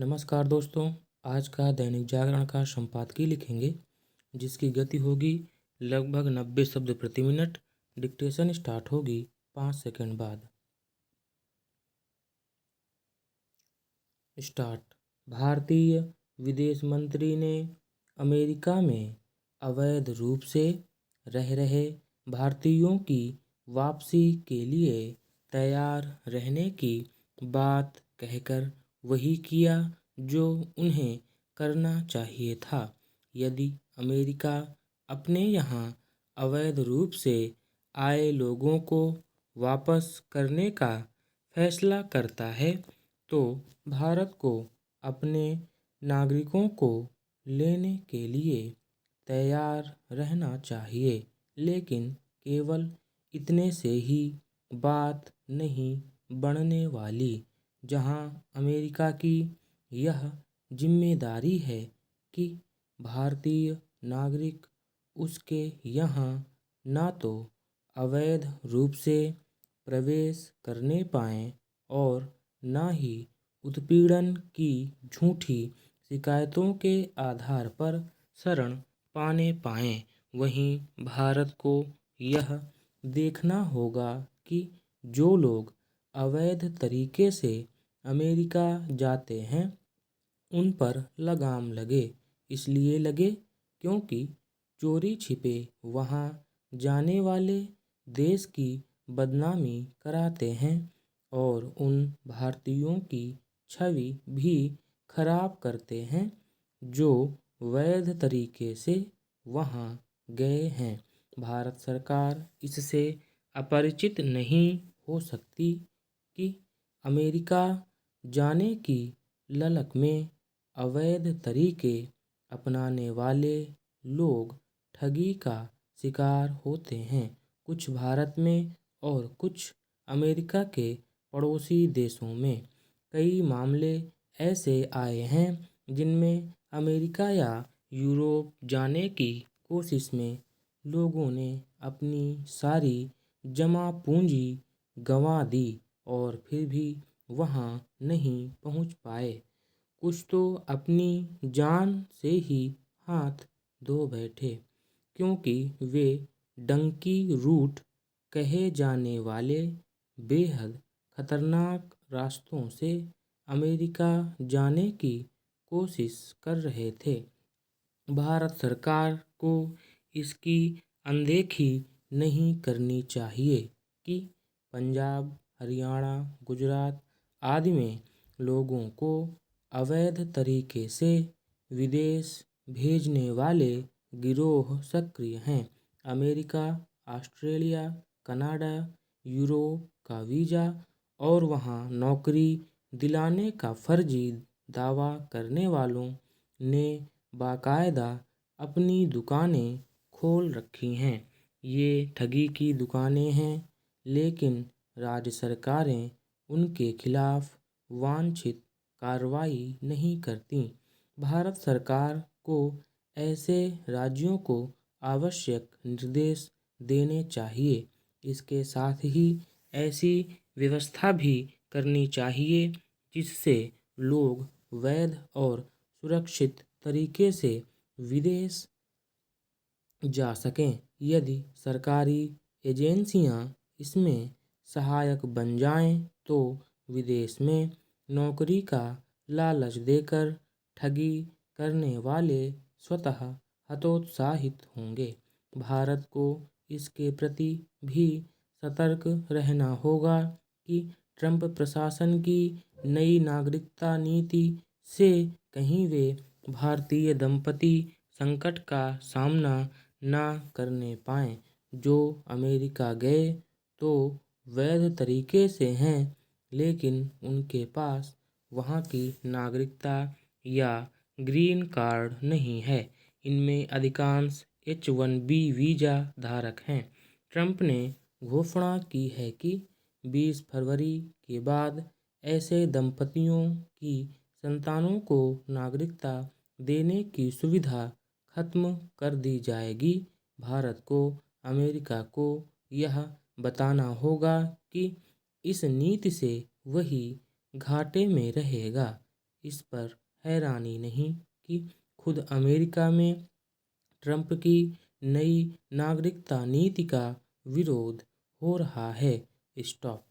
नमस्कार दोस्तों। आज का दैनिक जागरण का संपादकीय लिखेंगे जिसकी गति होगी लगभग 90 शब्द प्रति मिनट। डिक्टेशन स्टार्ट होगी 5 सेकंड बाद। स्टार्ट। भारतीय विदेश मंत्री ने अमेरिका में अवैध रूप से रह रहे भारतीयों की वापसी के लिए तैयार रहने की बात कहकर वही किया जो उन्हें करना चाहिए था। यदि अमेरिका अपने यहाँ अवैध रूप से आए लोगों को वापस करने का फैसला करता है तो भारत को अपने नागरिकों को लेने के लिए तैयार रहना चाहिए, लेकिन केवल इतने से ही बात नहीं बढ़ने वाली। जहां अमेरिका की यह जिम्मेदारी है कि भारतीय नागरिक उसके यहाँ ना तो अवैध रूप से प्रवेश करने पाएं और ना ही उत्पीड़न की झूठी शिकायतों के आधार पर शरण पाने पाएं। वहीं भारत को यह देखना होगा कि जो लोग अवैध तरीके से अमेरिका जाते हैं उन पर लगाम लगे। इसलिए लगे क्योंकि चोरी छिपे वहाँ जाने वाले देश की बदनामी कराते हैं और उन भारतीयों की छवि भी खराब करते हैं जो वैध तरीके से वहाँ गए हैं। भारत सरकार इससे अपरिचित नहीं हो सकती कि अमेरिका जाने की ललक में अवैध तरीके अपनाने वाले लोग ठगी का शिकार होते हैं। कुछ भारत में और कुछ अमेरिका के पड़ोसी देशों में कई मामले ऐसे आए हैं जिनमें अमेरिका या यूरोप जाने की कोशिश में लोगों ने अपनी सारी जमा पूंजी गंवा दी और फिर भी वहां नहीं पहुंच पाए। कुछ तो अपनी जान से ही हाथ धो बैठे क्योंकि वे डंकी रूट कहे जाने वाले बेहद खतरनाक रास्तों से अमेरिका जाने की कोशिश कर रहे थे। भारत सरकार को इसकी अनदेखी नहीं करनी चाहिए कि पंजाब, हरियाणा, गुजरात आदि में लोगों को अवैध तरीके से विदेश भेजने वाले गिरोह सक्रिय हैं। अमेरिका, ऑस्ट्रेलिया, कनाडा, यूरोप का वीज़ा और वहाँ नौकरी दिलाने का फर्जी दावा करने वालों ने बाकायदा अपनी दुकानें खोल रखी हैं। ये ठगी की दुकानें हैं, लेकिन राज्य सरकारें उनके खिलाफ वांछित कार्रवाई नहीं करती। भारत सरकार को ऐसे राज्यों को आवश्यक निर्देश देने चाहिए। इसके साथ ही ऐसी व्यवस्था भी करनी चाहिए जिससे लोग वैध और सुरक्षित तरीके से विदेश जा सकें। यदि सरकारी एजेंसियां इसमें सहायक बन जाएं तो विदेश में नौकरी का लालच देकर ठगी करने वाले स्वतः हतोत्साहित होंगे। भारत को इसके प्रति भी सतर्क रहना होगा कि ट्रंप प्रशासन की नई नागरिकता नीति से कहीं वे भारतीय दंपति संकट का सामना ना करने पाएं। जो अमेरिका गए तो वैध तरीके से हैं, लेकिन उनके पास वहाँ की नागरिकता या ग्रीन कार्ड नहीं है। इनमें अधिकांश H-1B वीज़ा धारक हैं। ट्रंप ने घोषणा की है कि 20 फरवरी के बाद ऐसे दंपतियों की संतानों को नागरिकता देने की सुविधा खत्म कर दी जाएगी। भारत को अमेरिका को यह बताना होगा कि इस नीति से वही घाटे में रहेगा इस पर हैरानी नहीं कि खुद अमेरिका में ट्रंप की नई नागरिकता नीति का विरोध हो रहा है। स्टॉप।